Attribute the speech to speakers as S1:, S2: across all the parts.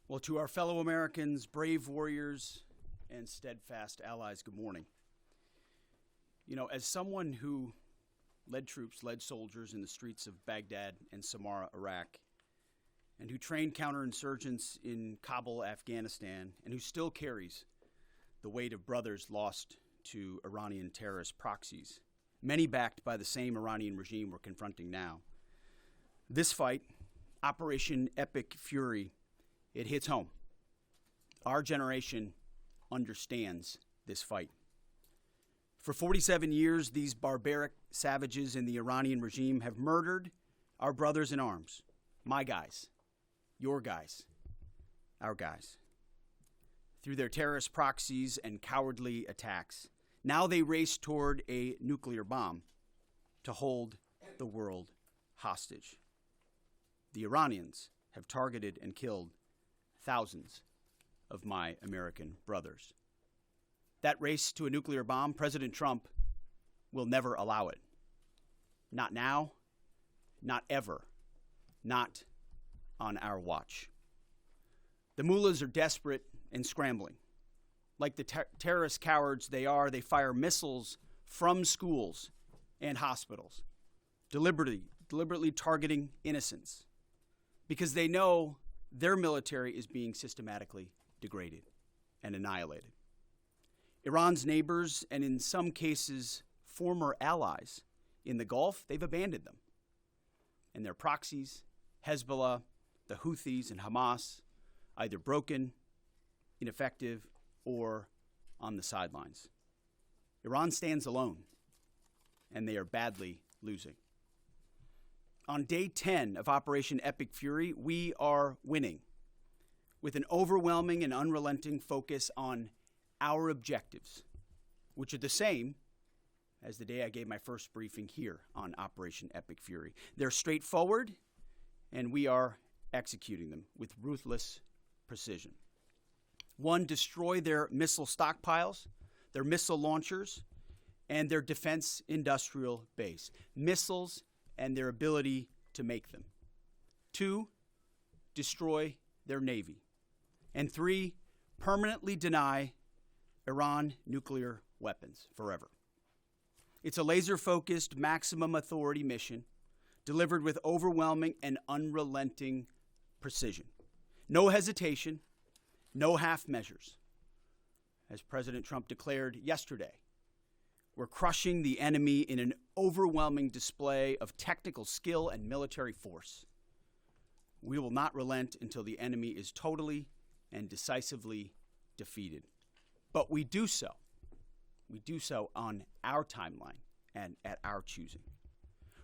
S1: Well, to our fellow Americans, brave warriors, and steadfast allies, good morning. As someone who led troops, led soldiers in the streets of Baghdad and Samarra, Iraq, and who trained counterinsurgents in Kabul, Afghanistan, and who still carries the weight of brothers lost to Iranian terrorist proxies, many backed by the same Iranian regime we're confronting now. This fight, Operation Epic Fury, it hits home. Our generation understands this fight. For 47 years, these barbaric savages in the Iranian regime have murdered our brothers in arms, my guys, your guys, our guys. Through their terrorist proxies and cowardly attacks, now they race toward a nuclear bomb to hold the world hostage. The Iranians have targeted and killed thousands of my American brothers. That race to a nuclear bomb, President Trump will never allow it. Not now, not ever, not on our watch. The mullahs are desperate and scrambling. Like the terrorist cowards they are, they fire missiles from schools and hospitals, deliberately targeting innocents, because they know their military is being systematically degraded and annihilated. Iran's neighbors, and in some cases, former allies in the Gulf, they've abandoned them. And their proxies, Hezbollah, the Houthis, and Hamas, either broken, ineffective, or on the sidelines. Iran stands alone, and they are badly losing. On day 10 of Operation Epic Fury, we are winning with an overwhelming and unrelenting focus on our objectives, which are the same as the day I gave my first briefing here on Operation Epic Fury. They're straightforward, and we are executing them with ruthless precision. One, destroy their missile stockpiles, their missile launchers, and their defense industrial base. Missiles and their ability to make them. 2, destroy their navy. And 3, permanently deny Iran nuclear weapons forever. It's a laser-focused, maximum authority mission delivered with overwhelming and unrelenting precision. No hesitation, no half measures. As President Trump declared yesterday, we're crushing the enemy in an overwhelming display of technical skill and military force. We will not relent until the enemy is totally and decisively defeated. But we do so. We do so on our timeline and at our choosing.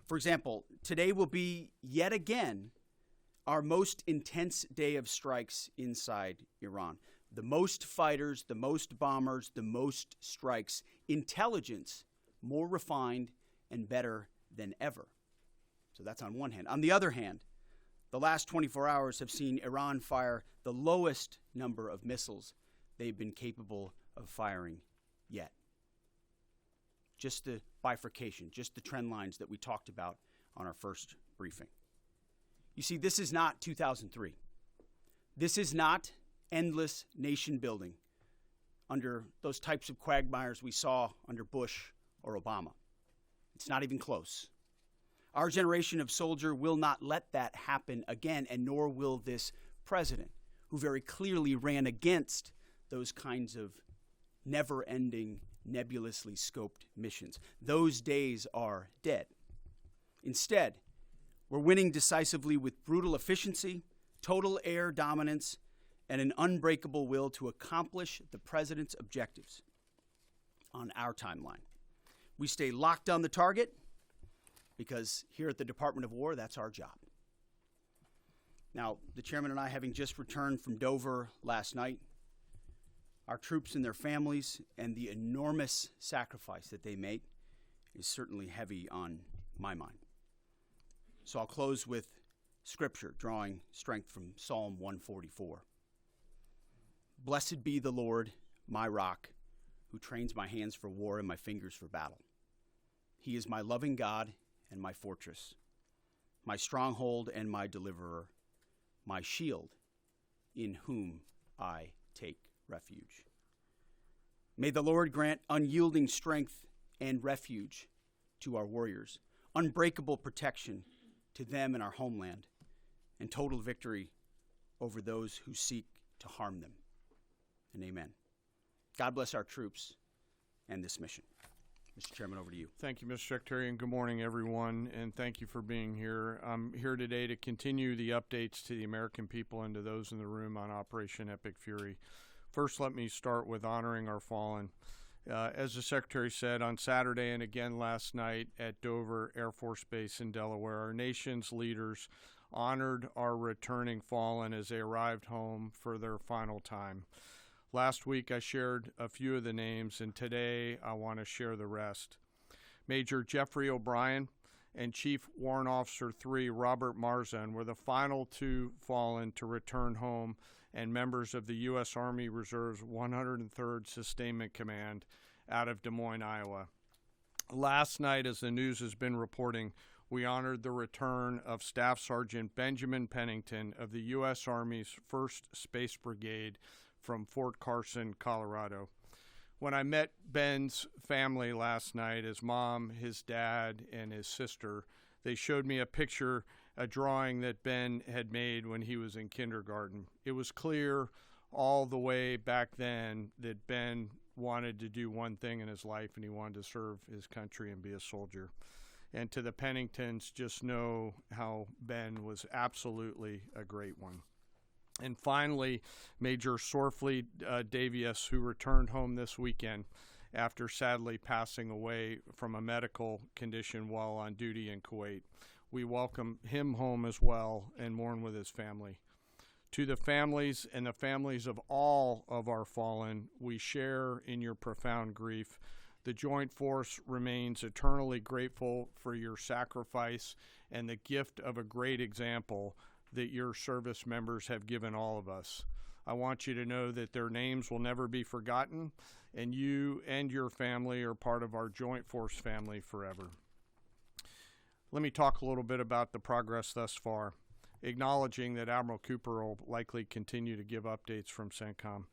S1: For example, today will be yet again our most intense day of strikes inside Iran. The most fighters, the most bombers, the most strikes. Intelligence more refined and better than ever. So that's on one hand. On the other hand, the last 24 hours have seen Iran fire the lowest number of missiles they've been capable of firing yet. Just the bifurcation, just the trend lines that we talked about on our first briefing. You see, this is not 2003. This is not endless nation building under those types of quagmires we saw under Bush or Obama. It's not even close. Our generation of soldier will not let that happen again, and nor will this president, who very clearly ran against those kinds of never-ending, nebulously scoped missions. Those days are dead. Instead, we're winning decisively with brutal efficiency, total air dominance, and an unbreakable will to accomplish the president's objectives on our timeline. We stay locked on the target because here at the Department of War, that's our job. Now, the chairman and I, having just returned from Dover last night, our troops and their families and the enormous sacrifice that they make is certainly heavy on my mind. So I'll close with scripture, drawing strength from Psalm 144. Blessed be the Lord, my rock, who trains my hands for war and my fingers for battle. He is my loving God and my fortress, my stronghold and my deliverer, my shield in whom I take refuge. May the Lord grant unyielding strength and refuge to our warriors, unbreakable protection to them and our homeland, and total victory over those who seek to harm them. And amen. God bless our troops and this mission. Mr. Chairman, over to you.
S2: Thank you, Mr. Secretary, and good morning, everyone, and thank you for being here. I'm here today to continue the updates to the American people and to those in the room on Operation Epic Fury. First, let me start with honoring our fallen. As the Secretary said, on Saturday and again last night at Dover Air Force Base in Delaware, our nation's leaders honored our returning fallen as they arrived home for their final time. Last week I shared a few of the names, and today I want to share the rest. Major Jeffrey O'Brien and Chief Warrant Officer 3 Robert Marzan were the final two fallen to return home and members of the U.S. Army Reserve's 103rd Sustainment Command out of Des Moines, Iowa. Last night, as the news has been reporting, we honored the return of Staff Sergeant Benjamin Pennington of the U.S. Army's 1st Space Brigade from Fort Carson, Colorado. When I met Ben's family last night, his mom, his dad, and his sister, they showed me a drawing that Ben had made when he was in kindergarten. It was clear all the way back then that Ben wanted to do one thing in his life, and he wanted to serve his country and be a soldier. And to the Penningtons, just know how Ben was absolutely a great one. And finally, Major Sorfleet Davies, who returned home this weekend after sadly passing away from a medical condition while on duty in Kuwait. We welcome him home as well and mourn with his family. To the families and the families of all of our fallen, we share in your profound grief. The Joint Force remains eternally grateful for your sacrifice and the gift of a great example that your service members have given all of us. I want you to know that their names will never be forgotten, and you and your family are part of our Joint Force family forever. Let me talk a little bit about the progress thus far, acknowledging that Admiral Cooper will likely continue to give updates from CENTCOM.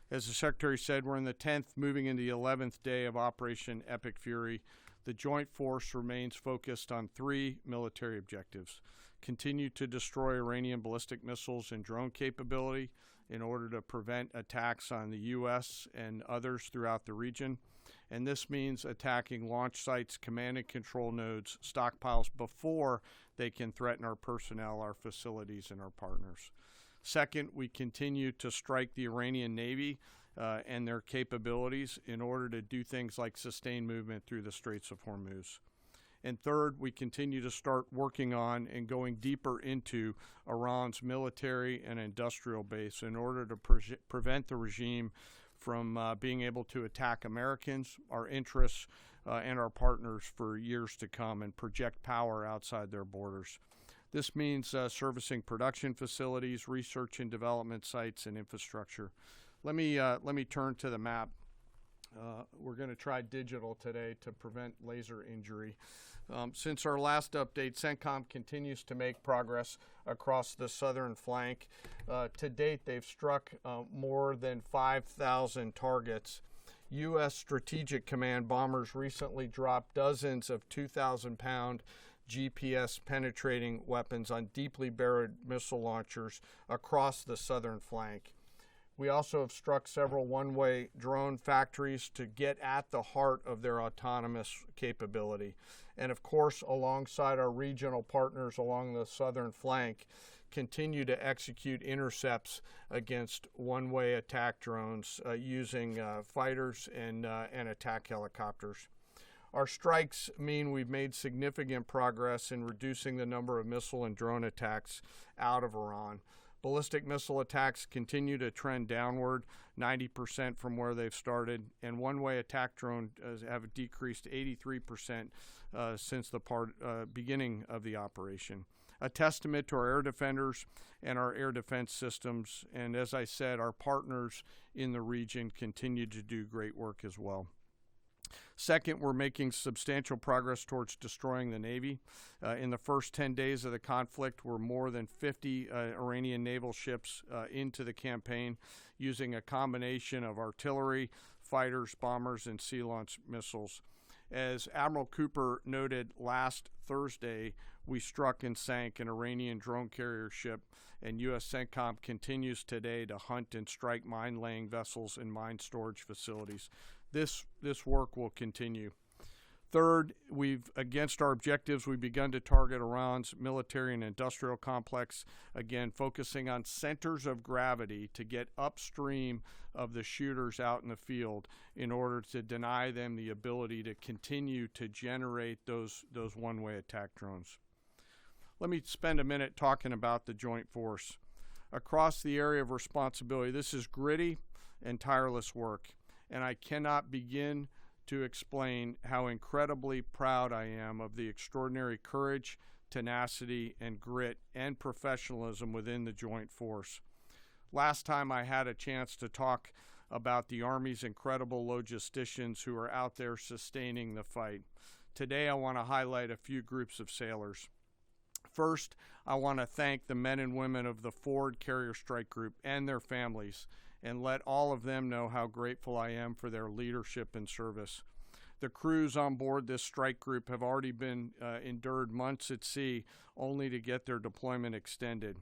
S2: As the Secretary said, we're in the 10th, moving into the 11th day of Operation Epic Fury. The Joint Force remains focused on 3 military objectives: continue to destroy Iranian ballistic missiles and drone capability in order to prevent attacks on the U.S. and others throughout the region. And this means attacking launch sites, command and control nodes, stockpiles before they can threaten our personnel, our facilities, and our partners. Second, we continue to strike the Iranian Navy and their capabilities in order to do things like sustain movement through the Straits of Hormuz. And third, we continue to start working on and going deeper into Iran's military and industrial base in order to prevent the regime from being able to attack Americans, our interests, and our partners for years to come and project power outside their borders. This means servicing production facilities, research and development sites, and infrastructure. Let me turn to the map. We're going to try digital today to prevent laser injury. Since our last update, CENTCOM continues to make progress across the southern flank. To date, they've struck more than 5,000 targets. U.S. Strategic Command bombers recently dropped dozens of 2,000-pound GPS penetrating weapons on deeply buried missile launchers across the southern flank. We also have struck several one-way drone factories to get at the heart of their autonomous capability. And of course, alongside our regional partners along the southern flank, continue to execute intercepts against one-way attack drones using fighters and attack helicopters. Our strikes mean we've made significant progress in reducing the number of missile and drone attacks out of Iran. Ballistic missile attacks continue to trend downward, 90% from where they've started, and one-way attack drones have decreased 83% since the beginning of the operation. A testament to our air defenders and our air defense systems, and as I said, our partners in the region continue to do great work as well. Second, we're making substantial progress towards destroying the Navy. In the first 10 days of the conflict, we're more than 50 Iranian naval ships into the campaign using a combination of artillery, fighters, bombers, and sea-launched missiles. As Admiral Cooper noted last Thursday, we struck and sank an Iranian drone carrier ship, and U.S. CENTCOM continues today to hunt and strike mine-laying vessels and mine storage facilities. This work will continue. Third, against our objectives, we've begun to target Iran's military and industrial complex, again, focusing on centers of gravity to get upstream of the shooters out in the field in order to deny them the ability to continue to generate those one-way attack drones. Let me spend a minute talking about the Joint Force. Across the area of responsibility, this is gritty and tireless work, and I cannot begin to explain how incredibly proud I am of the extraordinary courage, tenacity, and grit and professionalism within the Joint Force. Last time I had a chance to talk about the Army's incredible logisticians who are out there sustaining the fight. Today I want to highlight a few groups of sailors. First, I want to thank the men and women of the Ford Carrier Strike Group and their families, and let all of them know how grateful I am for their leadership and service. The crews on board this strike group have already been endured months at sea only to get their deployment extended.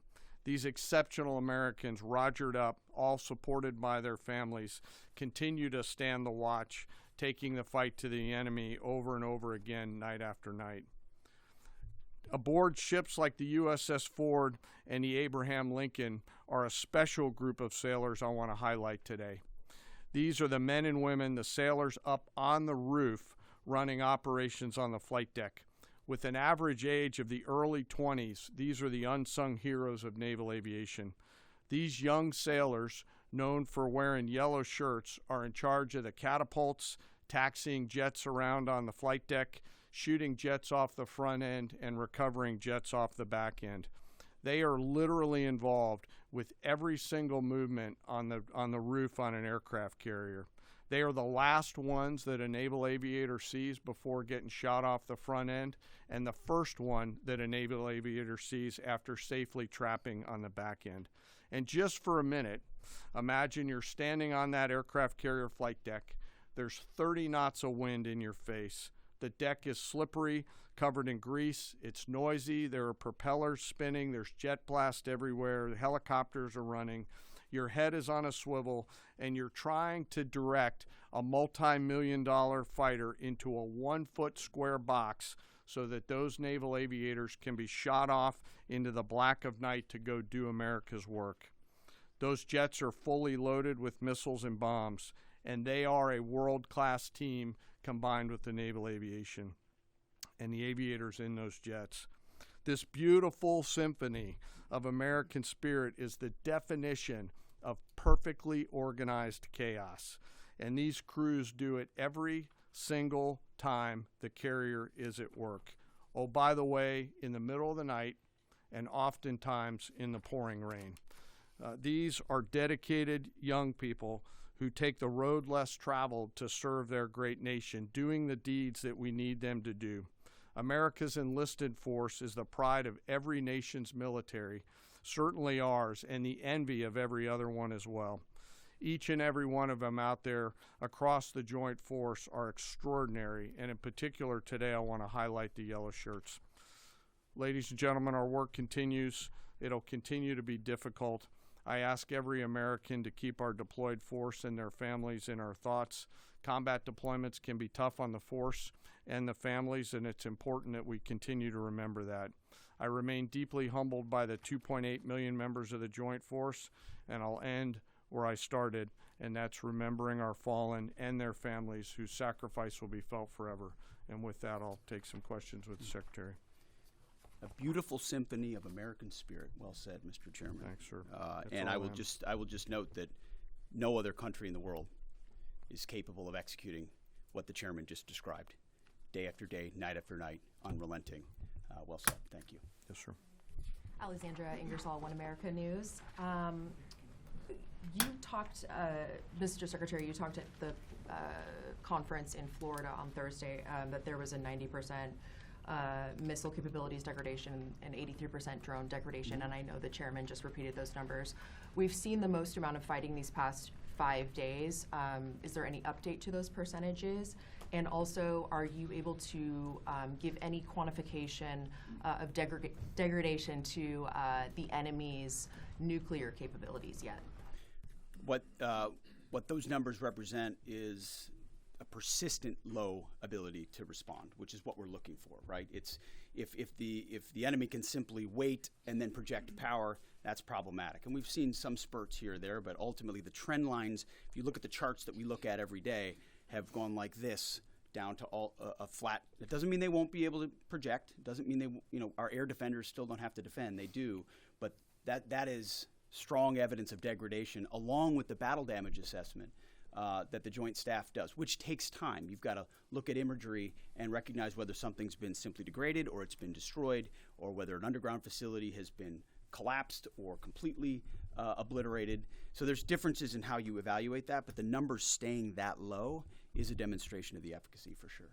S2: These exceptional Americans, rogered up, all supported by their families, continue to stand the watch, taking the fight to the enemy over and over again, night after night. Aboard ships like the USS Ford and the Abraham Lincoln are a special group of sailors I want to highlight today. These are the men and women, the sailors up on the roof running operations on the flight deck. With an average age of the early 20s, these are the unsung heroes of naval aviation. These young sailors, known for wearing yellow shirts, are in charge of the catapults, taxiing jets around on the flight deck, shooting jets off the front end, and recovering jets off the back end. They are literally involved with every single movement on the roof on an aircraft carrier. They are the last ones that a naval aviator sees before getting shot off the front end, and the first one that a naval aviator sees after safely trapping on the back end. And just for a minute, imagine you're standing on that aircraft carrier flight deck. There's 30 knots of wind in your face. The deck is slippery, covered in grease. It's noisy. There are propellers spinning. There's jet blast everywhere. The helicopters are running. Your head is on a swivel, and you're trying to direct a multi-million-dollar fighter into a 1-foot square box so that those naval aviators can be shot off into the black of night to go do America's work. Those jets are fully loaded with missiles and bombs, and they are a world-class team combined with the naval aviation and the aviators in those jets. This beautiful symphony of American spirit is the definition of perfectly organized chaos. And these crews do it every single time the carrier is at work. Oh, by the way, in the middle of the night and oftentimes in the pouring rain. These are dedicated young people who take the road less traveled to serve their great nation, doing the deeds that we need them to do. America's enlisted force is the pride of every nation's military, certainly ours, and the envy of every other one as well. Each and every one of them out there across the Joint Force are extraordinary, and in particular today I want to highlight the yellow shirts. Ladies and gentlemen, our work continues. It'll continue to be difficult. I ask every American to keep our deployed force and their families in our thoughts. Combat deployments can be tough on the force and the families, and it's important that we continue to remember that. I remain deeply humbled by the 2.8 million members of the Joint Force, and I'll end where I started, and that's remembering our fallen and their families whose sacrifice will be felt forever. And with that, I'll take some questions with the Secretary.
S1: A beautiful symphony of American spirit. Well said, Mr. Chairman.
S2: Thanks, sir.
S1: And I will just note that no other country in the world is capable of executing what the chairman just described, day after day, night after night, unrelenting. Well said. Thank you.
S2: Yes, sir.
S3: Alexandra Ingersoll, One America News. You talked talked, Mr. Secretary, you talked at the conference in Florida on Thursday that there was a 90% missile capabilities degradation and 83% drone degradation, and I know the chairman just repeated those numbers. We've seen the most amount of fighting these past 5 days. Is there any update to those percentages? And also, are you able to give any quantification of degradation to the enemy's nuclear capabilities yet?
S1: What those numbers represent is a persistent low ability to respond, which is what we're looking for, right? It's if the enemy can simply wait and then project power, that's problematic. And we've seen some spurts here or there, but ultimately the trend lines, if you look at the charts that we look at every day, have gone like this down to a flat. It doesn't mean they won't be able to project. It doesn't mean our air defenders still don't have to defend. They do, but that is strong evidence of degradation, along with the battle damage assessment that the Joint Staff does, which takes time. You've got to look at imagery and recognize whether something's been simply degraded or it's been destroyed, or whether an underground facility has been collapsed or completely obliterated. So there's differences in how you evaluate that, but the numbers staying that low is a demonstration of the efficacy for sure.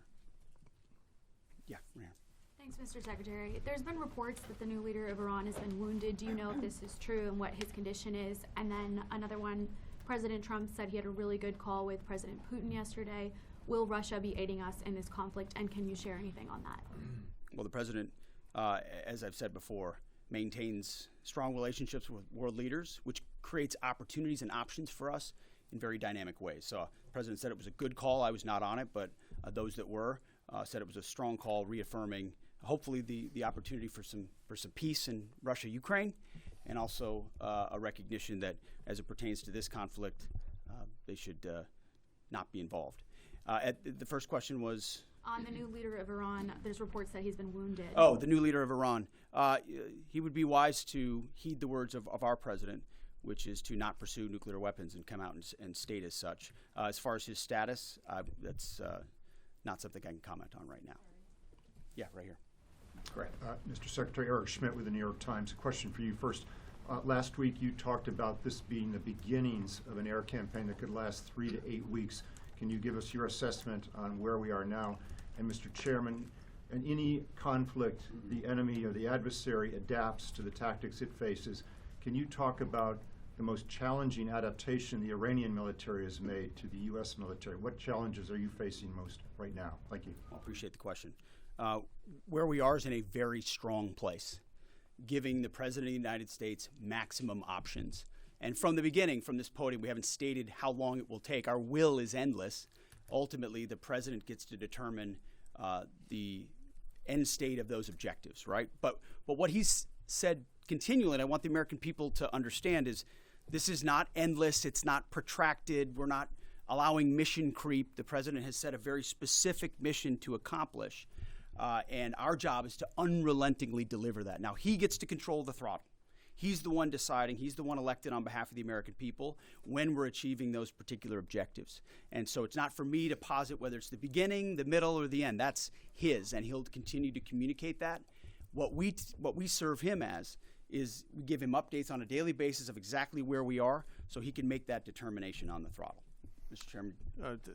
S1: Yeah, Ryan.
S4: Thanks, Mr. Secretary. There's been reports that the new leader of Iran has been wounded. Do you know if this is true and what his condition is? And then another one, President Trump said he had a really good call with President Putin yesterday. Will Russia be aiding us in this conflict, and can you share anything on that?
S1: Well, the president, as I've said before, maintains strong relationships with world leaders, which creates opportunities and options for us in very dynamic ways. So the president said it was a good call. I was not on it, but those that were said it was a strong call, reaffirming hopefully the opportunity for some peace in Russia-Ukraine, and also a recognition that as it pertains to this conflict, they should not be involved. The first question was?
S4: On the new leader of Iran, there's reports that he's been wounded.
S1: Oh, the new leader of Iran. He would be wise to heed the words of our president, which is to not pursue nuclear weapons and come out and state as such. As far as his status, that's not something I can comment on right now. Yeah, right here. Correct.
S5: Mr. Secretary, Eric Schmidt with the New York Times. A question for you first. Last week you talked about this being the beginnings of an air campaign that could last 3 to 8 weeks. Can you give us your assessment on where we are now? And Mr. Chairman, in any conflict, the enemy or the adversary adapts to the tactics it faces. Can you talk about the most challenging adaptation the Iranian military has made to the U.S. military? What challenges are you facing most right now? Thank you.
S1: I appreciate the question. Where we are is in a very strong place, giving the President of the United States maximum options. And from the beginning, from this podium, we haven't stated how long it will take. Our will is endless. Ultimately, the President gets to determine the end state of those objectives, right? But what he's said continually, and I want the American people to understand, is this is not endless. It's not protracted. We're not allowing mission creep. The President has set a very specific mission to accomplish. And our job is to unrelentingly deliver that. Now, he gets to control the throttle. He's the one deciding, he's the one elected on behalf of the American people when we're achieving those particular objectives. And so it's not for me to posit whether it's the beginning, the middle, or the end. That's his, and he'll continue to communicate that. What we serve him as is we give him updates on a daily basis of exactly where we are so he can make that determination on the throttle. Mr. Chairman.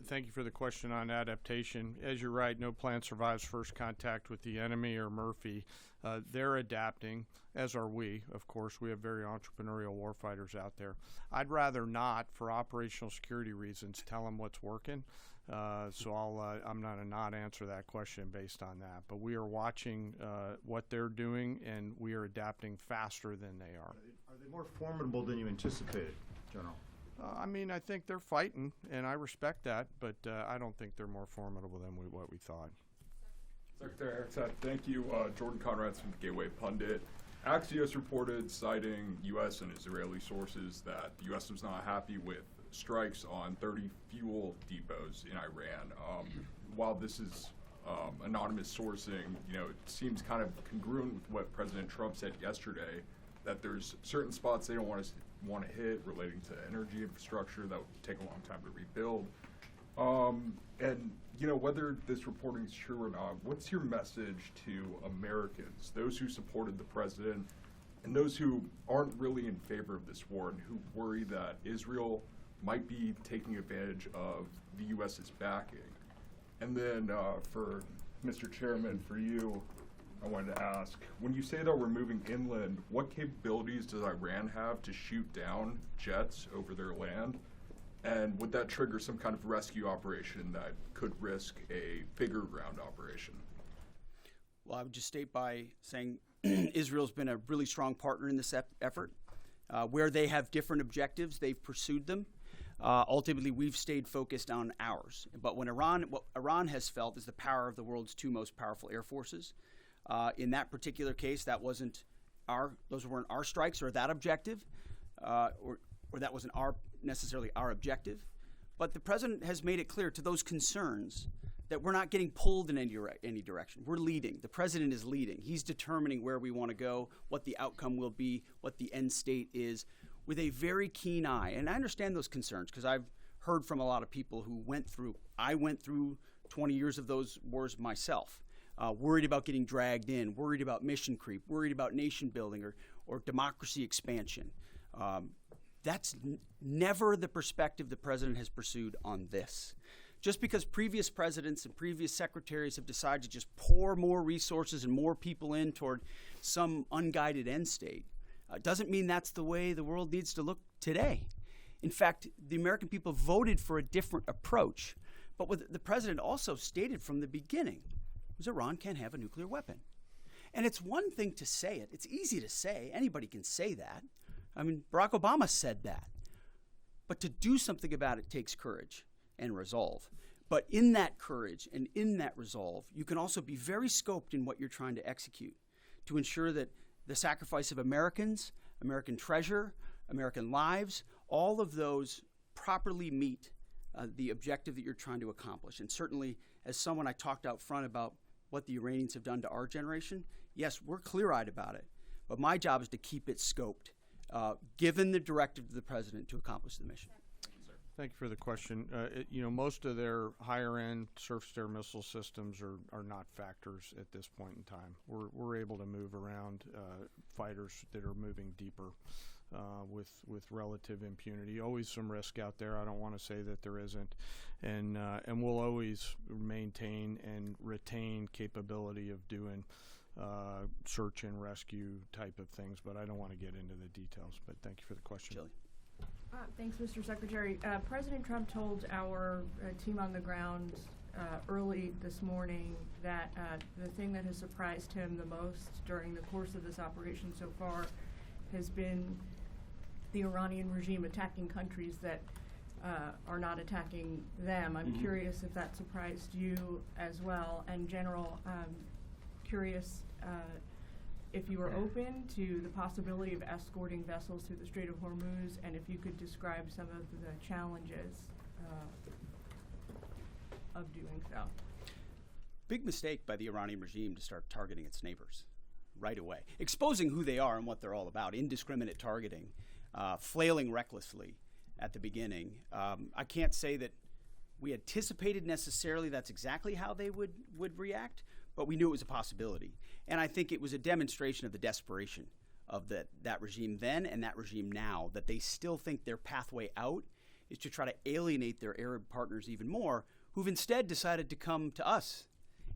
S2: Thank you for the question on adaptation. As you're right, no plan survives first contact with the enemy or Murphy. They're adapting, as are we. Of course, we have very entrepreneurial warfighters out there. I'd rather not, for operational security reasons, tell them what's working. So I'm not a not answer that question based on that. But we are watching what they're doing, and we are adapting faster than they are.
S5: Are they more formidable than you anticipated, General?
S2: I mean, I think they're fighting, and I respect that, but I don't think they're more formidable than what we thought.
S6: Secretary Erickson, thank you. Jordan Conrads from the Gateway Pundit. Axios reported, citing U.S. and Israeli sources, that the U.S. was not happy with strikes on 30 fuel depots in Iran. While this is anonymous sourcing, it seems kind of congruent with what President Trump said yesterday, that there's certain spots they don't want to hit relating to energy infrastructure that would take a long time to rebuild. And whether this reporting is true or not, what's your message to Americans, those who supported the president and those who aren't really in favor of this war and who worry that Israel might be taking advantage of the U.S.'s backing. And then for Mr. Chairman, for you, I wanted to ask, when you say that we're moving inland, what capabilities does Iran have to shoot down jets over their land? And would that trigger some kind of rescue operation that could risk a bigger ground operation?
S1: Well, I would just state by saying Israel's been a really strong partner in this effort. Where they have different objectives, they've pursued them. Ultimately, we've stayed focused on ours. But what Iran has felt is the power of the world's two most powerful air forces. In that particular case, those weren't our strikes or that objective, or that wasn't necessarily our objective. But the president has made it clear to those concerns that we're not getting pulled in any direction. We're leading. The president is leading. He's determining where we want to go, what the outcome will be, what the end state is, with a very keen eye. And I understand those concerns because I've heard from a lot of people who I went through 20 years of those wars myself, worried about getting dragged in, worried about mission creep, worried about nation building or democracy expansion. That's never the perspective the president has pursued on this. Just because previous presidents and previous secretaries have decided to just pour more resources and more people in toward some unguided end state doesn't mean that's the way the world needs to look today. In fact, the American people voted for a different approach. But what the president also stated from the beginning was Iran can't have a nuclear weapon. And it's one thing to say it. It's easy to say. Anybody can say that. I mean, Barack Obama said that. But to do something about it takes courage and resolve. But in that courage and in that resolve, you can also be very scoped in what you're trying to execute to ensure that the sacrifice of Americans, American treasure, American lives, all of those properly meet the objective that you're trying to accomplish. And certainly, as someone I talked out front about what the Iranians have done to our generation, yes, we're clear-eyed about it. But my job is to keep it scoped, given the directive of the president to accomplish the mission.
S2: Thank you for the question. Most of their higher-end surface-to-air missile systems are not factors at this point in time. We're able to move around fighters that are moving deeper with relative impunity. Always some risk out there. I don't want to say that there isn't, and we'll always maintain and retain capability of doing search and rescue type of things. But I don't want to get into the details. But thank you for the question.
S1: Chili.
S7: Thanks, Mr. Secretary. President Trump told our team on the ground early this morning that the thing that has surprised him the most during the course of this operation so far has been the Iranian regime attacking countries that are not attacking them. I'm curious if that surprised you as well. And General, curious if you were open to the possibility of escorting vessels through the Strait of Hormuz, and if you could describe some of the challenges of doing so.
S1: Big mistake by the Iranian regime to start targeting its neighbors right away, exposing who they are and what they're all about, indiscriminate targeting, flailing recklessly at the beginning. I can't say that we anticipated necessarily that's exactly how they would react, but we knew it was a possibility. And I think it was a demonstration of the desperation of that regime then and that regime now, that they still think their pathway out is to try to alienate their Arab partners even more, who've instead decided to come to us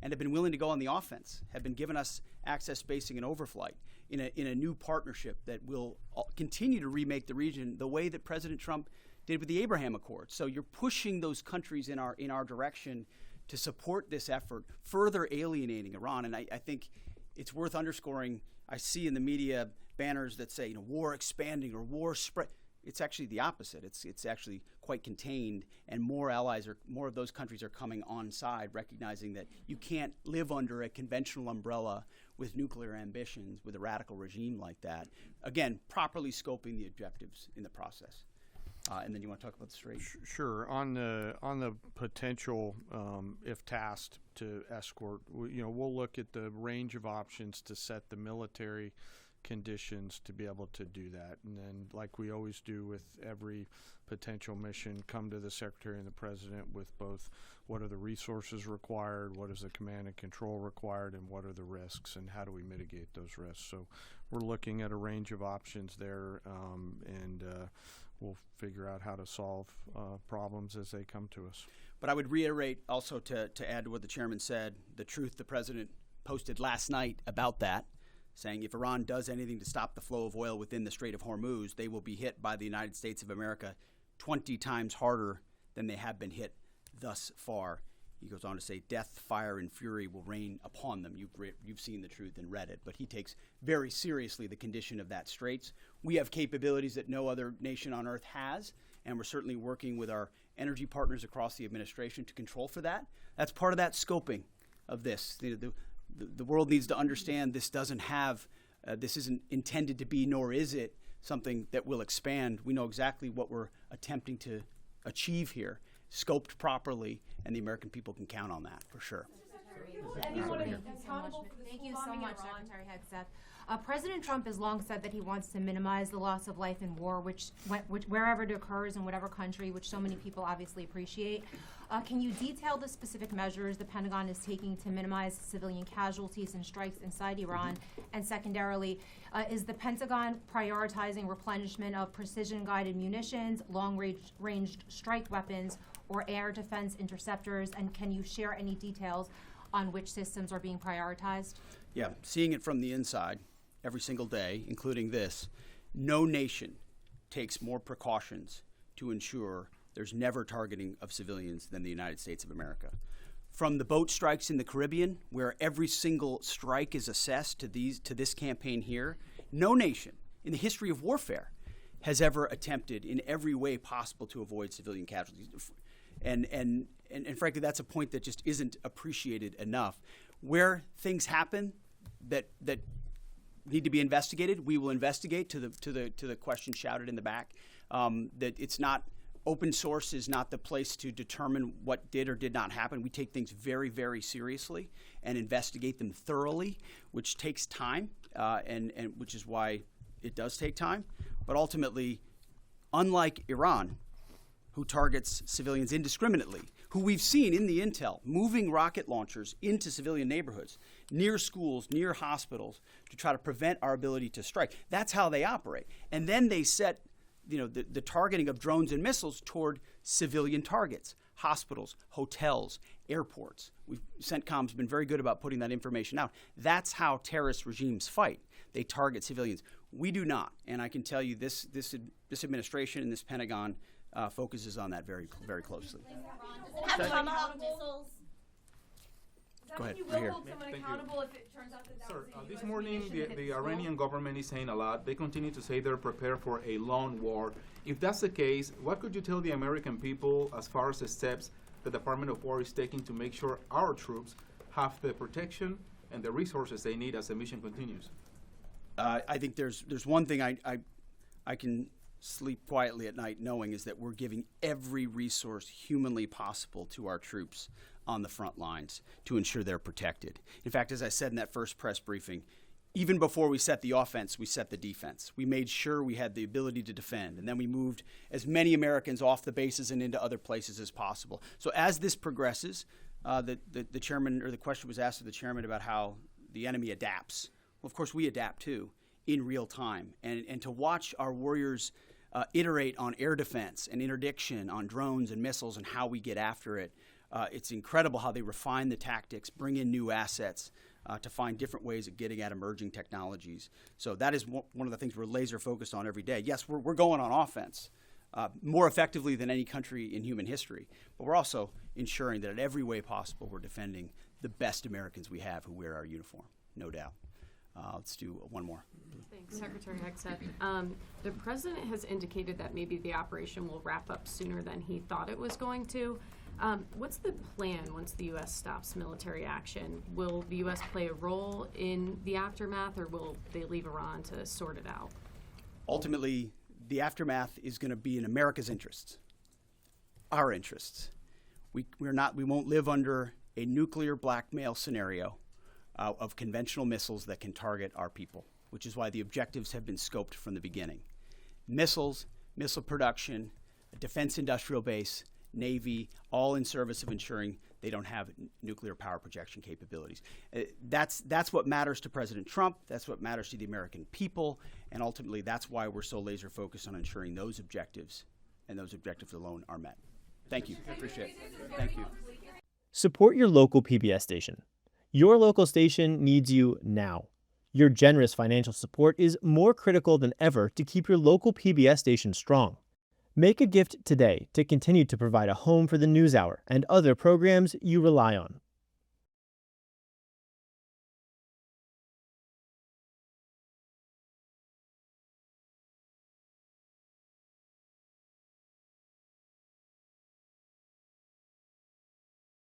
S1: and have been willing to go on the offense, have been giving us access, spacing, and overflight in a new partnership that will continue to remake the region the way that President Trump did with the Abraham Accords. So you're pushing those countries in our direction to support this effort, further alienating Iran. And I think it's worth underscoring. I see in the media banners that say, war expanding or war spread. It's actually the opposite. It's actually quite contained, and more of those countries are coming on side, recognizing that you can't live under a conventional umbrella with nuclear ambitions with a radical regime like that. Again, properly scoping the objectives in the process. And then you want to talk about the Strait?
S2: Sure. On the potential, if tasked to escort, we'll look at the range of options to set the military conditions to be able to do that. And then, like we always do with every potential mission, come to the Secretary and the President with both what are the resources required, what is the command and control required, and what are the risks, and how do we mitigate those risks. So we're looking at a range of options there, and we'll figure out how to solve problems as they come to us.
S1: But I would reiterate also to add to what the chairman said, the truth the president posted last night about that, saying if Iran does anything to stop the flow of oil within the Strait of Hormuz, they will be hit by the United States of America 20 times harder than they have been hit thus far. He goes on to say, death, fire, and fury will rain upon them. You've seen the truth and read it. But he takes very seriously the condition of that straits. We have capabilities that no other nation on earth has, and we're certainly working with our energy partners across the administration to control for that. That's part of that scoping of this. The world needs to understand this doesn't have, this isn't intended to be, nor is it something that will expand. We know exactly what we're attempting to achieve here, scoped properly, and the American people can count on that for sure.
S8: Thank you so much, Secretary Hegseth. President Trump has long said that he wants to minimize the loss of life in war, which wherever it occurs in whatever country, which so many people obviously appreciate. Can you detail the specific measures the Pentagon is taking to minimize civilian casualties and strikes inside Iran? And secondarily, is the Pentagon prioritizing replenishment of precision-guided munitions, long-ranged strike weapons, or air defense interceptors? And can you share any details on which systems are being prioritized?
S1: Yeah, seeing it from the inside every single day, including this, no nation takes more precautions to ensure there's never targeting of civilians than the United States of America. From the boat strikes in the Caribbean, where every single strike is assessed to this campaign here, no nation in the history of warfare has ever attempted in every way possible to avoid civilian casualties. And frankly, that's a point that just isn't appreciated enough. Where things happen that need to be investigated, we will investigate. To the question shouted in the back, that it's not open source is not the place to determine what did or did not happen. We take things very, very seriously and investigate them thoroughly, which takes time, and which is why it does take time. But ultimately, unlike Iran, who targets civilians indiscriminately, who we've seen in the intel moving rocket launchers into civilian neighborhoods, near schools, near hospitals, to try to prevent our ability to strike. That's how they operate. And then they set the targeting of drones and missiles toward civilian targets, hospitals, hotels, airports. CENTCOM's been very good about putting that information out. That's how terrorist regimes fight. They target civilians. We do not. And I can tell you this administration and this Pentagon focuses on that very, very closely. Go ahead,
S7: You
S1: right
S7: will
S1: here.
S7: hold someone
S9: Thank you.
S7: accountable if it turns out that that
S9: Sir,
S7: was a
S9: this
S7: US
S9: morning
S7: munition
S9: the
S7: that hit
S9: Iranian
S7: school?
S9: government is saying a lot. They continue to say they're prepared for a long war. If that's the case, what could you tell the American people as far as the steps the Department of War is taking to make sure our troops have the protection and the resources they need as the mission continues?
S1: I think there's one thing I can sleep quietly at night knowing is that we're giving every resource humanly possible to our troops on the front lines to ensure they're protected. In fact, as I said in that first press briefing, even before we set the offense, we set the defense. We made sure we had the ability to defend, and then we moved as many Americans off the bases and into other places as possible. So as this progresses, the chairman, or the question was asked of the chairman about how the enemy adapts. Well, of course, we adapt too in real time. And to watch our warriors iterate on air defense and interdiction, on drones and missiles and how we get after it, it's incredible how they refine the tactics, bring in new assets to find different ways of getting at emerging technologies. So that is one of the things we're laser focused on every day. Yes, we're going on offense more effectively than any country in human history, but we're also ensuring that in every way possible we're defending the best Americans we have who wear our uniform, no doubt. Let's do one more.
S10: Thanks, Secretary Hegseth. The president has indicated that maybe the operation will wrap up sooner than he thought it was going to. What's the plan once the U.S. stops military action? Will the U.S. play a role in the aftermath, or will they leave Iran to sort it out?
S1: Ultimately, the aftermath is going to be in America's interests, our interests. We won't live under a nuclear blackmail scenario of conventional missiles that can target our people, which is why the objectives have been scoped from the beginning. Missiles, missile production, a defense industrial base, Navy, all in service of ensuring they don't have nuclear power projection capabilities. That's what matters to President Trump. That's what matters to the American people. And ultimately, that's why we're so laser focused on ensuring those objectives and those objectives alone are met. Thank you. I appreciate it. Thank you.
S11: Support your local PBS station. Your local station needs you now. Your generous financial support is more critical than ever to keep your local PBS station strong. Make a gift today to continue to provide a home for the NewsHour and other programs you rely on.